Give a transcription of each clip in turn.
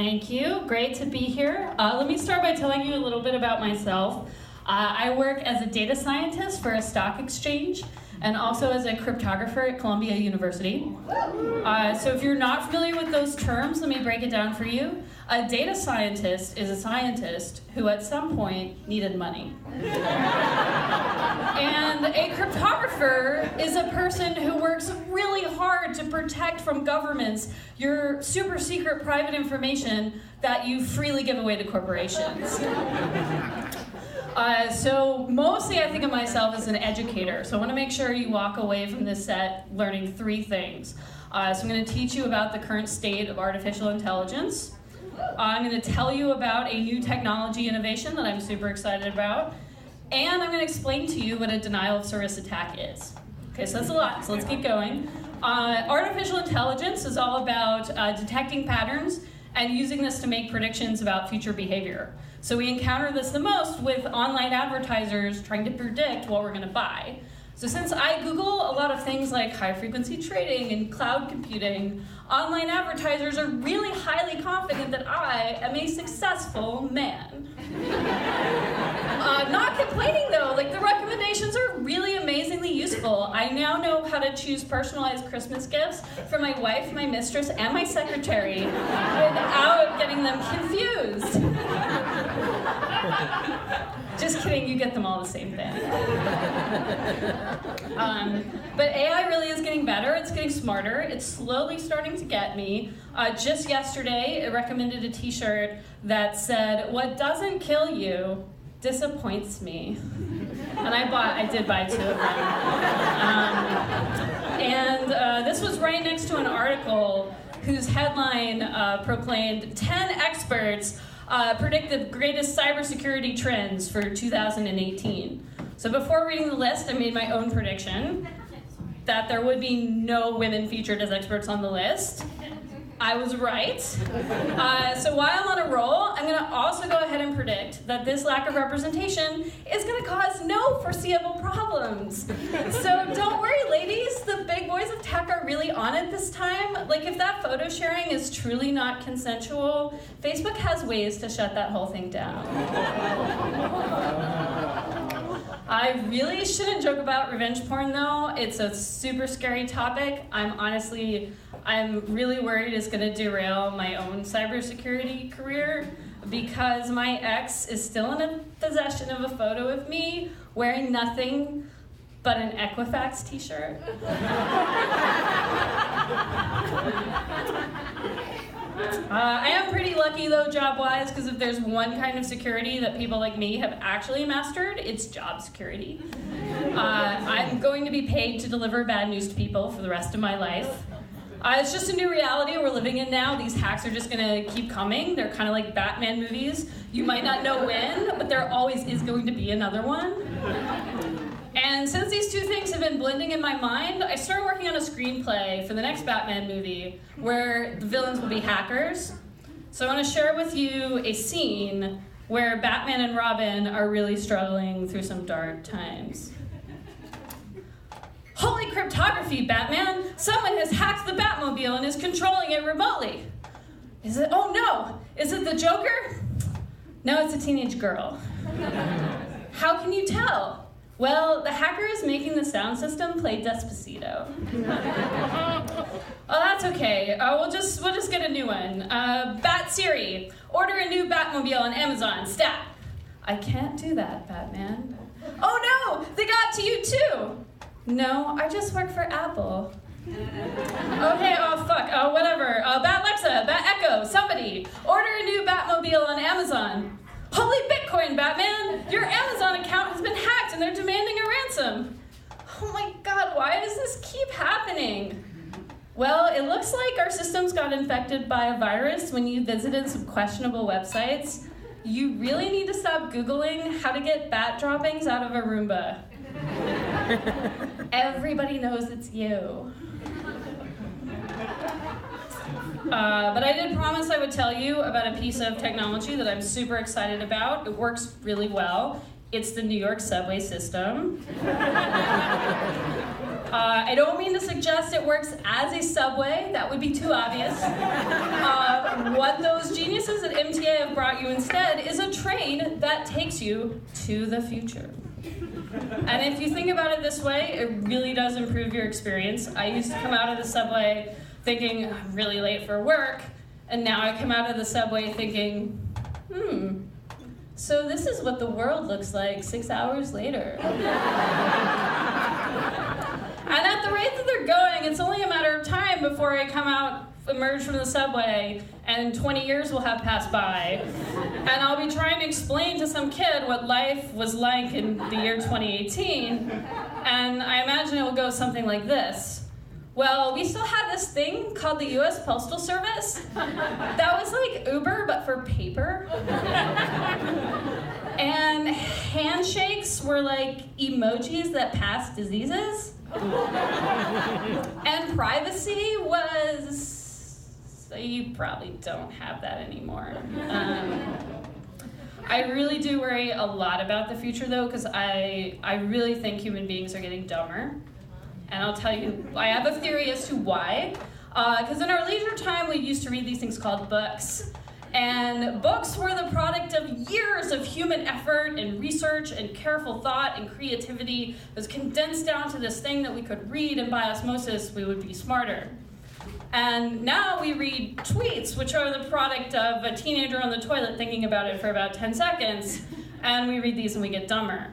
Thank you. Great to be here. Let me start by telling you a little bit about myself. I work as a data scientist for a stock exchange and also as a cryptographer at Columbia University. So if you're not familiar with those terms, let me break it down for you. A data scientist is a scientist who at some point needed money. And a cryptographer is a person who works really hard to protect from governments your super secret private information that you freely give away to corporations. So mostly I think of myself as an educator. So I want to make sure you walk away from this set learning 3 things. So I'm going to teach you about the current state of artificial intelligence. I'm going to tell you about a new technology innovation that I'm super excited about. And I'm going to explain to you what a denial of service attack is. Okay, so that's a lot, so let's keep going. Artificial intelligence is all about detecting patterns and using this to make predictions about future behavior. So we encounter this the most with online advertisers trying to predict what we're going to buy. So since I Google a lot of things like high-frequency trading and cloud computing, online advertisers are really highly confident that I am a successful man. Not complaining though, like the recommendations are really amazingly useful. I now know how to choose personalized Christmas gifts for my wife, my mistress, and my secretary without getting them confused. Just kidding, you get them all the same thing. But AI really is getting better, it's getting smarter, it's slowly starting to get me. Just yesterday, it recommended a t-shirt that said, "What doesn't kill you disappoints me." And I did buy 2 of them. This was right next to an article whose headline proclaimed 10 experts predict the greatest cybersecurity trends for 2018. So before reading the list, I made my own prediction that there would be no women featured as experts on the list. I was right. So while I'm on a roll, I'm going to also go ahead and predict that this lack of representation is going to cause no foreseeable problems. So don't worry, ladies, the big boys of tech are really on it this time. Like, if that photo sharing is truly not consensual, Facebook has ways to shut that whole thing down. I really shouldn't joke about revenge porn, though. It's a super scary topic. I'm really worried it's going to derail my own cybersecurity career because my ex is still in possession of a photo of me wearing nothing but an Equifax t-shirt. I am pretty lucky, though, job-wise, because if there's one kind of security that people like me have actually mastered, it's job security. I'm going to be paid to deliver bad news to people for the rest of my life. It's just a new reality we're living in now. These hacks are just going to keep coming. They're kind of like Batman movies. You might not know when, but there always is going to be another one. And since these 2 things have been blending in my mind, I started working on a screenplay for the next Batman movie where the villains will be hackers. So I want to share with you a scene where Batman and Robin are really struggling through some dark times. Holy cryptography, Batman! Someone has hacked the Batmobile and is controlling it remotely. Is it? Oh no! Is it the Joker? No, it's a teenage girl. How can you tell? Well, the hacker is making the sound system play Despacito. Oh, that's okay. We'll just get a new one. Bat Siri, order a new Batmobile on Amazon, stat. I can't do that, Batman. Oh no! They got to you too! No, I just work for Apple. Okay, oh fuck, whatever. Bat Alexa, Bat Echo, somebody, order a new Batmobile on Amazon. Holy Bitcoin, Batman! Your Amazon account has been hacked and they're demanding a ransom. Oh my god, why does this keep happening? Well, it looks like our systems got infected by a virus when you visited some questionable websites. You really need to stop Googling how to get bat droppings out of a Roomba. Everybody knows it's you. But I did promise I would tell you about a piece of technology that I'm super excited about. It works really well. It's the New York subway system. I don't mean to suggest it works as a subway. That would be too obvious. What those geniuses at MTA have brought you instead is a train that takes you to the future. And if you think about it this way, it really does improve your experience. I used to come out of the subway thinking, I'm really late for work, and now I come out of the subway thinking, so this is what the world looks like 6 hours later. And at the rate that they're going, it's only a matter of time before I emerge from the subway, and 20 years will have passed by. And I'll be trying to explain to some kid what life was like in the year 2018. And I imagine it will go something like this. Well, we still had this thing called the US Postal Service. That was like Uber, but for paper. And handshakes were like emojis that passed diseases. And privacy was, you probably don't have that anymore. I really do worry a lot about the future though, because I really think human beings are getting dumber. And I'll tell you, I have a theory as to why. Because in our leisure time, we used to read these things called books. And books were the product of years of human effort and research and careful thought and creativity. It was condensed down to this thing that we could read, and by osmosis, we would be smarter. And now we read tweets, which are the product of a teenager on the toilet thinking about it for about 10 seconds. And we read these and we get dumber.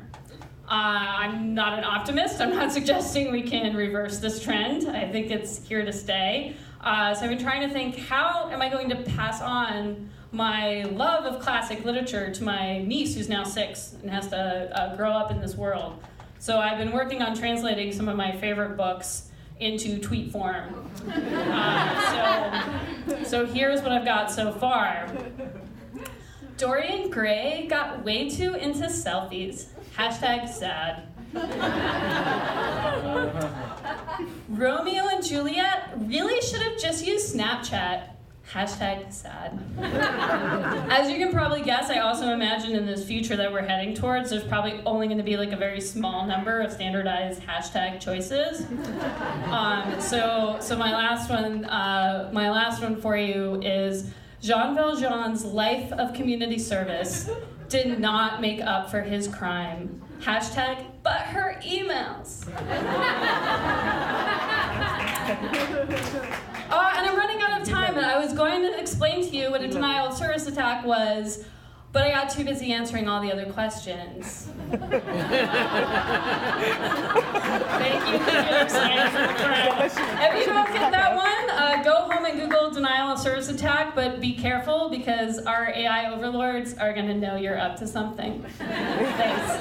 I'm not an optimist. I'm not suggesting we can reverse this trend. I think it's here to stay. So I've been trying to think, how am I going to pass on my love of classic literature to my niece, who's now 6 and has to grow up in this world? So I've been working on translating some of my favorite books into tweet form. So here's what I've got so far. Dorian Gray got way too into selfies. #sad. Romeo and Juliet really should have just used Snapchat. #sad. As you can probably guess, I also imagine in this future that we're heading towards, there's probably only going to be like a very small number of standardized hashtag choices. So my last one for you is Jean Valjean's life of community service did not make up for his crime. #but her emails. And I'm running out of time, and I was going to explain to you what a denial of service attack was, but I got too busy answering all the other questions. Thank you. You're excited for the crime. If you don't get that one, go home and Google denial of service attack, but be careful because our AI overlords are going to know you're up to something. Thanks.